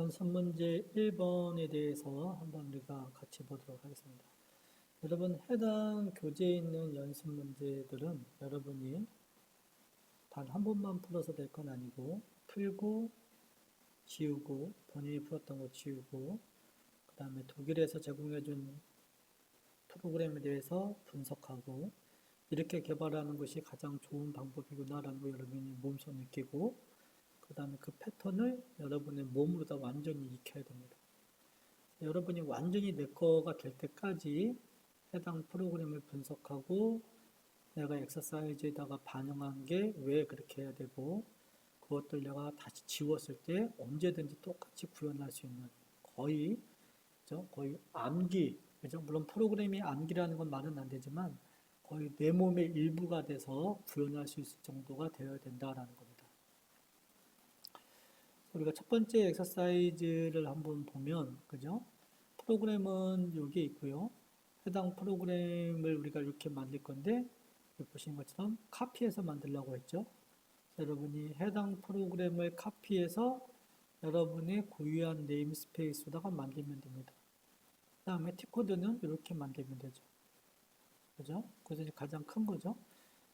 연습 문제 1번에 대해서 한번 우리가 같이 보도록 하겠습니다. 여러분, 해당 교재에 있는 연습 문제들은 여러분이 단 한 번만 풀어서 될 건 아니고 풀고 지우고 본인이 풀었던 거 지우고 그 다음에 독일에서 제공해준 프로그램에 대해서 분석하고 이렇게 개발하는 것이 가장 좋은 방법이구나라는 거 여러분이 몸소 느끼고 그 다음에 그 패턴을 여러분의 몸으로 다 완전히 익혀야 됩니다. 여러분이 완전히 내 거가 될 때까지 해당 프로그램을 분석하고 내가 엑서사이즈에다가 반영한 게 왜 그렇게 해야 되고 그것들 내가 다시 지웠을 때 언제든지 똑같이 구현할 수 있는 거의 암기, 그죠? 물론 프로그램이 암기라는 건 말은 안 되지만 거의 내 몸의 일부가 돼서 구현할 수 있을 정도가 되어야 된다라는 겁니다. 우리가 첫 번째 엑서사이즈를 한번 보면, 그죠? 프로그램은 여기 있고요. 해당 프로그램을 우리가 이렇게 만들 건데, 여기 보시는 것처럼 카피해서 만들려고 했죠. 여러분이 해당 프로그램을 카피해서 여러분의 고유한 네임스페이스로다가 만들면 됩니다. 그 다음에 T코드는 이렇게 만들면 되죠. 그죠? 그래서 이제 가장 큰 거죠.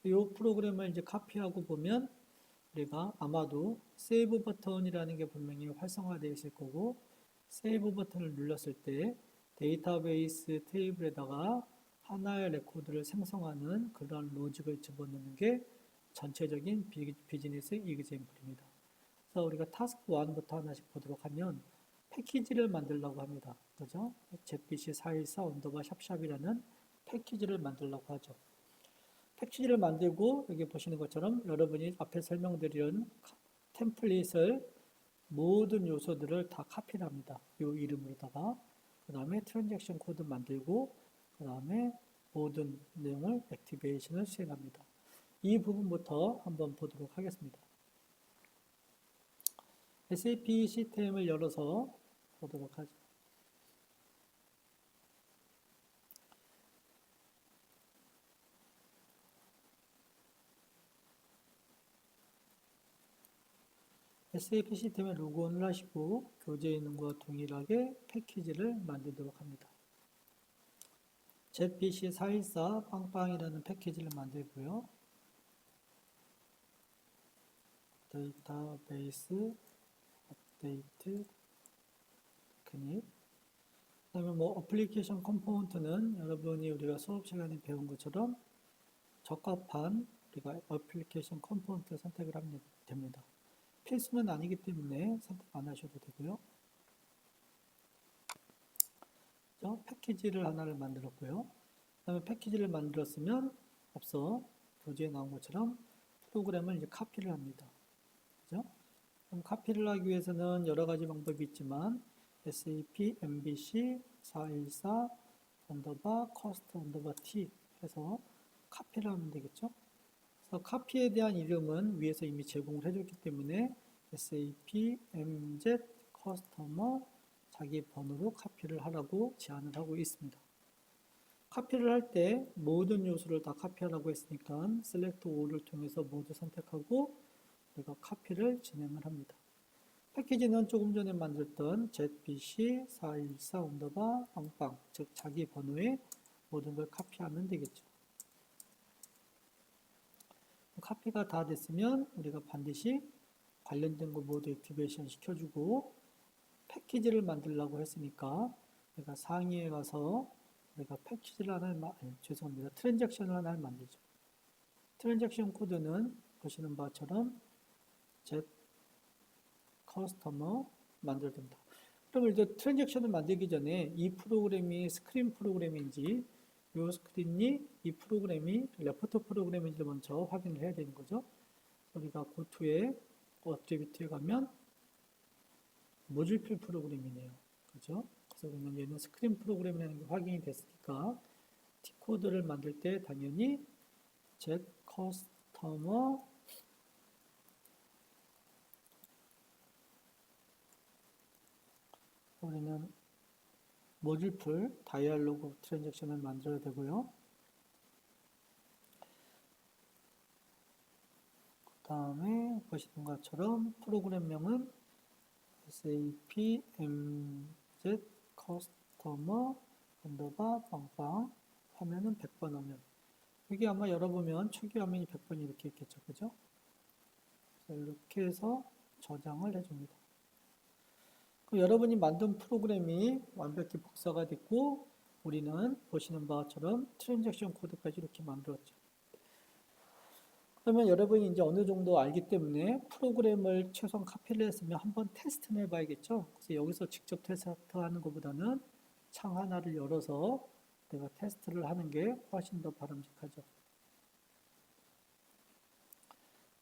이 프로그램을 이제 카피하고 보면 우리가 아마도 세이브 버튼이라는 게 분명히 활성화되어 있을 거고 세이브 버튼을 눌렀을 때 데이터베이스 테이블에다가 하나의 레코드를 생성하는 그런 로직을 집어넣는 게 전체적인 비즈니스 이그젬플입니다. 그래서 우리가 타스크 1부터 하나씩 보도록 하면 패키지를 만들려고 합니다. 그죠? ZBC414 샵샵이라는 패키지를 만들려고 하죠. 패키지를 만들고 여기 보시는 것처럼 여러분이 앞에 설명드린 템플릿을 모든 요소들을 다 카피를 합니다. 이 이름으로다가 그 다음에 트랜잭션 코드 만들고 그 다음에 모든 내용을 액티베이션을 수행합니다. 이 부분부터 한번 보도록 하겠습니다. SAP 시스템을 열어서 보도록 하죠. SAP 시스템에 로그인을 하시고 교재에 있는 것과 동일하게 패키지를 만들도록 합니다. ZBC414 빵빵이라는 패키지를 만들고요. 데이터베이스 업데이트 테크닉 그 다음에 어플리케이션 컴포넌트는 여러분이 우리가 수업 시간에 배운 것처럼 적합한 우리가 어플리케이션 컴포넌트를 선택을 하면 됩니다. 필수는 아니기 때문에 선택 안 하셔도 되고요. 패키지를 하나를 만들었고요. 그 다음에 패키지를 만들었으면 앞서 교재에 나온 것처럼 프로그램을 이제 카피를 합니다. 그죠? 그럼 카피를 하기 위해서는 여러 가지 방법이 있지만 SAP MVC 414 cost t 해서 카피를 하면 되겠죠. 그래서 카피에 대한 이름은 위에서 이미 제공을 해줬기 때문에 SAP MZ customer 자기 번호로 카피를 하라고 제안을 하고 있습니다. 카피를 할 때 모든 요소를 다 카피하라고 했으니까 select all을 통해서 모두 선택하고 우리가 카피를 진행을 합니다. 패키지는 조금 전에 만들었던 ZBC414 빵빵 즉 자기 번호에 모든 걸 카피하면 되겠죠. 카피가 다 됐으면 우리가 반드시 관련된 거 모두 액티베이션 시켜주고 패키지를 만들려고 했으니까 우리가 상위에 가서 우리가 패키지를 트랜잭션을 하나를 만들죠. 트랜잭션 코드는 보시는 바처럼 Z 커스터머 만들어야 됩니다. 그럼 이제 트랜잭션을 만들기 전에 이 프로그램이 스크린 프로그램인지 이 스크린이 이 프로그램이 레포터 프로그램인지를 먼저 확인을 해야 되는 거죠. 우리가 고투의 어트리뷰트에 가면 모듈필 프로그램이네요. 그죠? 그래서 그러면 얘는 스크린 프로그램이라는 게 확인이 됐으니까 T코드를 만들 때 당연히 Z 커스터머 우리는 모듈풀 다이얼로그 트랜잭션을 만들어야 되고요. 그 다음에 보시는 것처럼 프로그램명은 SAP MZ 커스터머 언더바 빵빵 화면은 100번 화면. 여기 아마 열어보면 초기 화면이 100번이 이렇게 있겠죠. 그죠? 이렇게 해서 저장을 해줍니다. 그럼 여러분이 만든 프로그램이 완벽히 복사가 됐고 우리는 보시는 바처럼 트랜잭션 코드까지 이렇게 만들었죠. 그러면 여러분이 이제 어느 정도 알기 때문에 프로그램을 최소한 카피를 했으면 한번 테스트는 해봐야겠죠. 그래서 여기서 직접 테스트하는 것보다는 창 하나를 열어서 내가 테스트를 하는 게 훨씬 더 바람직하죠.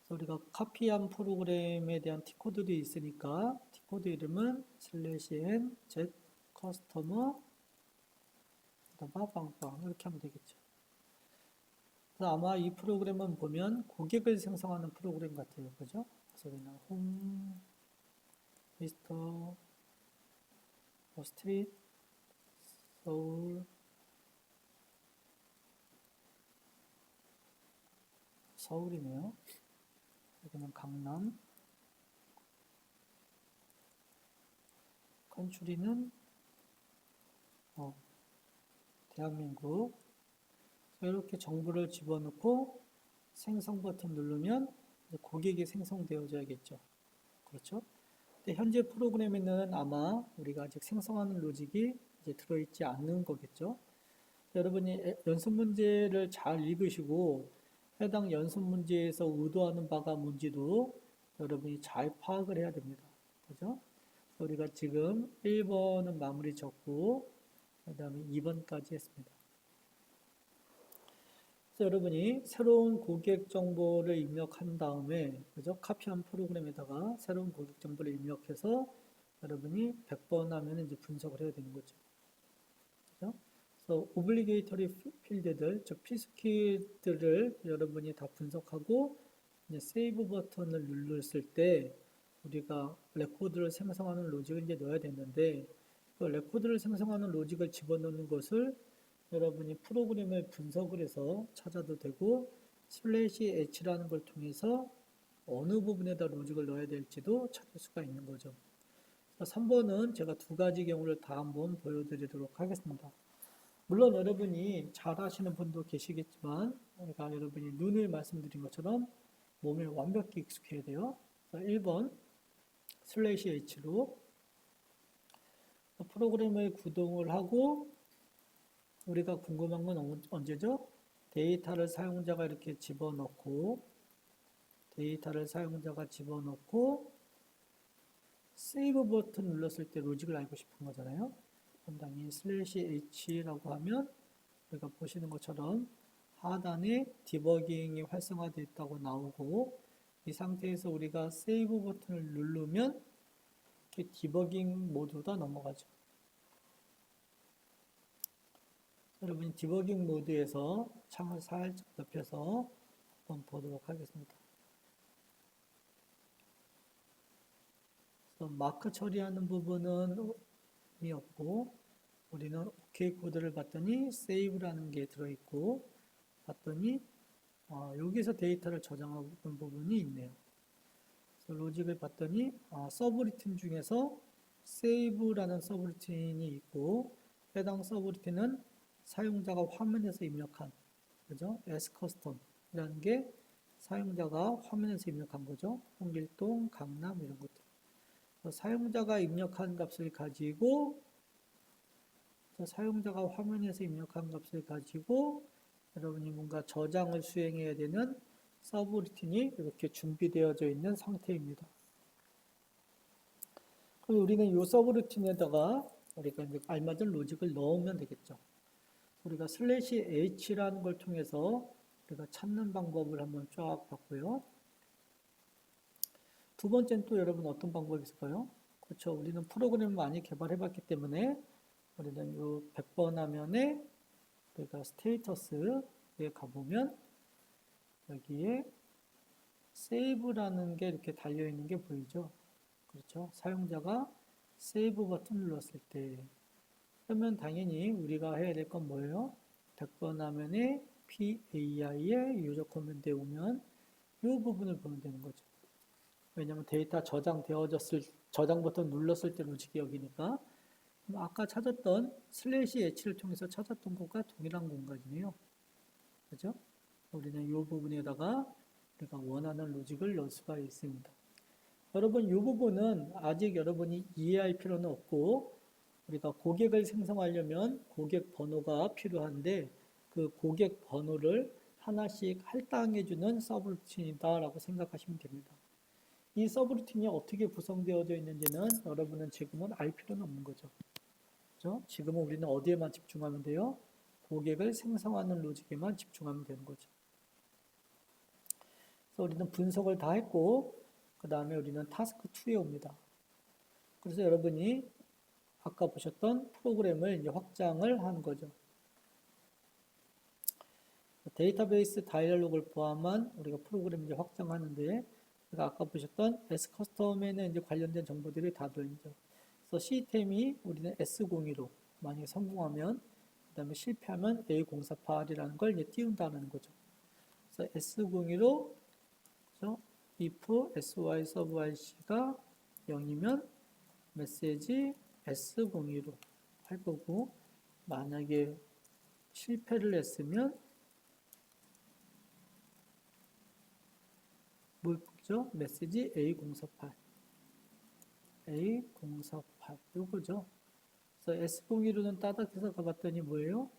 그래서 우리가 카피한 프로그램에 대한 T코드도 있으니까 T코드 이름은 /n z customer 빵빵 이렇게 하면 되겠죠. 그래서 아마 이 프로그램은 보면 고객을 생성하는 프로그램 같아요. 그죠? 그래서 그냥 홈, 미스터, 스트리트, 서울, 서울이네요. 여기는 강남, 컨츄리는 대한민국. 이렇게 정보를 집어넣고 생성 버튼 누르면 고객이 생성되어져야겠죠. 그렇죠? 근데 현재 프로그램에는 아마 우리가 아직 생성하는 로직이 이제 들어있지 않는 거겠죠. 여러분이 연습 문제를 잘 읽으시고 해당 연습 문제에서 의도하는 바가 뭔지도 여러분이 잘 파악을 해야 됩니다. 그죠? 우리가 지금 1번은 마무리 졌고 그 다음에 2번까지 했습니다. 그래서 여러분이 새로운 고객 정보를 입력한 다음에 그죠? 카피한 프로그램에다가 새로운 고객 정보를 입력해서 여러분이 100번 하면 이제 분석을 해야 되는 거죠. 그죠? 그래서 오블리게이터리 필드들, 즉 필수키들을 여러분이 다 분석하고 이제 세이브 버튼을 눌렀을 때 우리가 레코드를 생성하는 로직을 이제 넣어야 되는데 그 레코드를 생성하는 로직을 집어넣는 것을 여러분이 프로그램을 분석을 해서 찾아도 되고 /h라는 걸 통해서 어느 부분에다 로직을 넣어야 될지도 찾을 수가 있는 거죠. 3번은 제가 두 가지 경우를 다 한번 보여드리도록 하겠습니다. 물론 여러분이 잘 하시는 분도 계시겠지만 제가 여러분이 눈을 말씀드린 것처럼 몸에 완벽히 익숙해야 돼요. 1번 /h로 프로그램을 구동을 하고 우리가 궁금한 건 언제죠? 데이터를 사용자가 이렇게 집어넣고 세이브 버튼 눌렀을 때 로직을 알고 싶은 거잖아요. 그럼 당연히 /h라고 하면 우리가 보시는 것처럼 하단에 디버깅이 활성화되어 있다고 나오고 이 상태에서 우리가 세이브 버튼을 누르면 이렇게 디버깅 모드가 넘어가죠. 여러분이 디버깅 모드에서 창을 살짝 넓혀서 한번 보도록 하겠습니다. 그래서 마크 처리하는 부분은 의미 없고 우리는 OK 코드를 봤더니 세이브라는 게 들어있고 봤더니 여기서 데이터를 저장하는 부분이 있네요. 그래서 로직을 봤더니 서브루틴 중에서 세이브라는 서브루틴이 있고 해당 서브루틴은 사용자가 화면에서 입력한 그죠? sCustom이라는 게 사용자가 화면에서 입력한 거죠. 홍길동, 강남 이런 것들. 사용자가 입력한 값을 가지고 사용자가 화면에서 입력한 값을 가지고 여러분이 뭔가 저장을 수행해야 되는 서브루틴이 이렇게 준비되어져 있는 상태입니다. 그럼 우리는 이 서브루틴에다가 우리가 이제 알맞은 로직을 넣으면 되겠죠. 우리가 /h라는 걸 통해서 우리가 찾는 방법을 한번 쫙 봤고요. 두 번째는 또 여러분 어떤 방법이 있을까요? 그렇죠. 우리는 프로그램을 많이 개발해 봤기 때문에 우리는 이 100번 화면에 우리가 스테이터스에 가보면 여기에 세이브라는 게 이렇게 달려 있는 게 보이죠. 그렇죠. 사용자가 세이브 버튼 눌렀을 때 그러면 당연히 우리가 해야 될 건 뭐예요? 100번 화면에 PAI의 유저 커맨드에 오면 이 부분을 보면 되는 거죠. 왜냐하면 데이터 저장 버튼 눌렀을 때 로직이 여기니까. 그럼 아까 찾았던 슬래시 H를 통해서 찾았던 것과 동일한 공간이네요. 그죠? 우리는 이 부분에다가 우리가 원하는 로직을 넣을 수가 있습니다. 여러분, 이 부분은 아직 여러분이 이해할 필요는 없고, 우리가 고객을 생성하려면 고객 번호가 필요한데, 그 고객 번호를 하나씩 할당해주는 서브루틴이다라고 생각하시면 됩니다. 이 서브루틴이 어떻게 구성되어져 있는지는 여러분은 지금은 알 필요는 없는 거죠. 그렇죠? 지금은 우리는 어디에만 집중하면 돼요? 고객을 생성하는 로직에만 집중하면 되는 거죠. 그래서 우리는 분석을 다 했고, 그 다음에 우리는 타스크 2에 옵니다. 그래서 여러분이 아까 보셨던 프로그램을 이제 확장을 하는 거죠. 데이터베이스 다이얼로그를 포함한 우리가 프로그램 이제 확장하는데, 아까 보셨던 S커스텀에는 이제 관련된 정보들이 다 들어있죠. 그래서 시스템이 우리는 S02로 만약에 성공하면, 그 다음에 실패하면 A048이라는 걸 이제 띄운다는 거죠. 그래서 S02로, 그렇죠? if sy sub yc가 0이면 메시지 S02로 할 거고, 만약에 실패를 했으면 뭘 뽑죠? 메시지 A048 요거죠. 그래서 S02로는 따닥해서 가봤더니 뭐예요?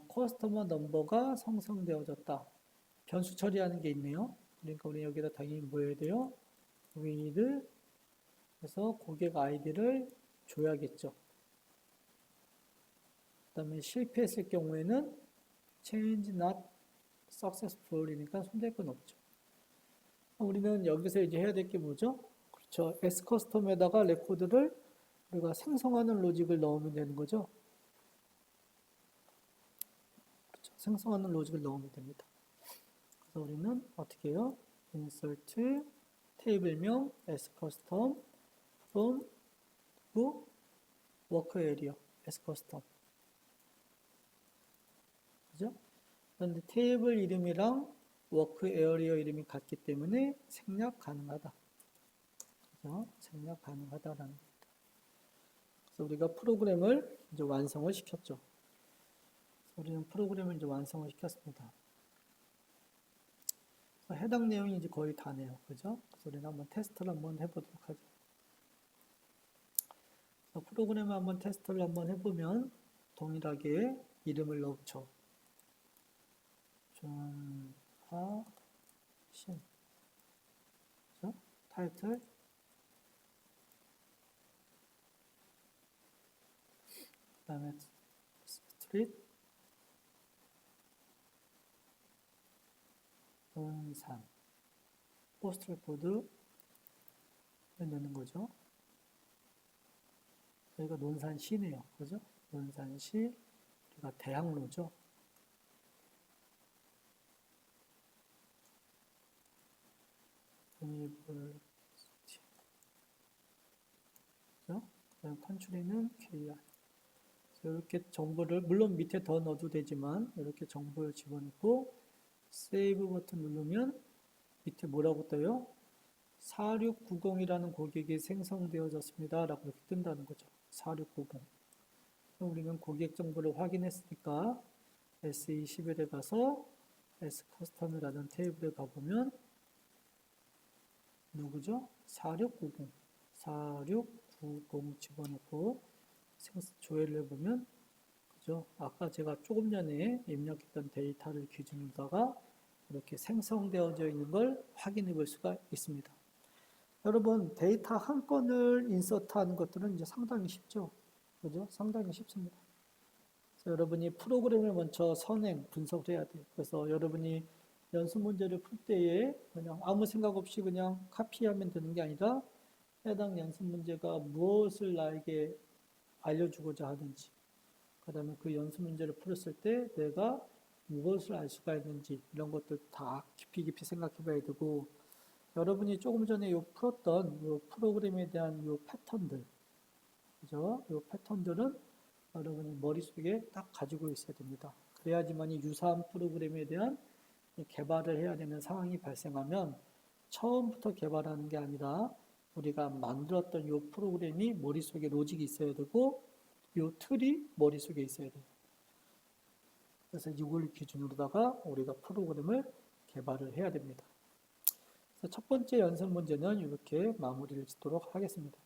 커스터머 넘버가 생성되어졌다. 변수 처리하는 게 있네요. 그러니까 우리 여기다 당연히 뭐 해야 돼요? with 그래서 고객 아이디를 줘야겠죠. 그 다음에 실패했을 경우에는 change not successful이니까 손댈 건 없죠. 우리는 여기서 이제 해야 될 게 뭐죠? 그렇죠. S커스텀에다가 레코드를 우리가 생성하는 로직을 넣으면 되는 거죠. 그렇죠. 생성하는 로직을 넣으면 됩니다. 그래서 우리는 어떻게 해요? insert 테이블명 S커스텀 from work area S커스텀. 그죠? 그런데 테이블 이름이랑 워크 에어리어 이름이 같기 때문에 생략 가능하다. 그죠? 생략 가능하다라는 겁니다. 그래서 우리가 프로그램을 이제 완성을 시켰죠. 우리는 프로그램을 이제 완성을 시켰습니다. 그래서 해당 내용이 이제 거의 다네요. 그죠? 그래서 우리는 한번 테스트를 한번 해보도록 하죠. 그래서 프로그램을 한번 테스트를 한번 해보면 동일하게 이름을 넣죠. 준하신 그죠? 타이틀 그 다음에 스트릿 논산 포스털 코드를 넣는 거죠. 여기가 논산시네요. 그죠? 논산시 우리가 대학로죠. 유니버시티 그죠? 그다음 컨트리는 KR. 이렇게 정보를 물론 밑에 더 넣어도 되지만 이렇게 정보를 집어넣고 세이브 버튼 누르면 밑에 뭐라고 떠요? 4690이라는 고객이 생성되어졌습니다. 라고 이렇게 뜬다는 거죠. 4690. 우리는 고객 정보를 확인했으니까 SE11에 가서 S커스텀이라는 테이블에 가보면 누구죠? 4690. 4690 집어넣고 조회를 해보면 그죠? 아까 제가 조금 전에 입력했던 데이터를 기준으로다가 이렇게 생성되어져 있는 걸 확인해 볼 수가 있습니다. 여러분 데이터 한 건을 인서트하는 것들은 이제 상당히 쉽죠. 그죠? 상당히 쉽습니다. 그래서 여러분이 프로그램을 먼저 선행, 분석을 해야 돼요. 그래서 여러분이 연습 문제를 풀 때에 그냥 아무 생각 없이 그냥 카피하면 되는 게 아니라 해당 연습 문제가 무엇을 나에게 알려주고자 하는지, 그 다음에 그 연습 문제를 풀었을 때 내가 무엇을 알 수가 있는지 이런 것들 다 깊이 생각해 봐야 되고, 여러분이 조금 전에 풀었던 요 프로그램에 대한 요 패턴들, 그죠? 요 패턴들은 여러분이 머릿속에 딱 가지고 있어야 됩니다. 그래야지만 이 유사한 프로그램에 대한 개발을 해야 되는 상황이 발생하면 처음부터 개발하는 게 아니라 우리가 만들었던 이 프로그램이 머릿속에 로직이 있어야 되고 이 틀이 머릿속에 있어야 돼요. 그래서 이걸 기준으로다가 우리가 프로그램을 개발을 해야 됩니다. 그래서 첫 번째 연습 문제는 이렇게 마무리를 짓도록 하겠습니다.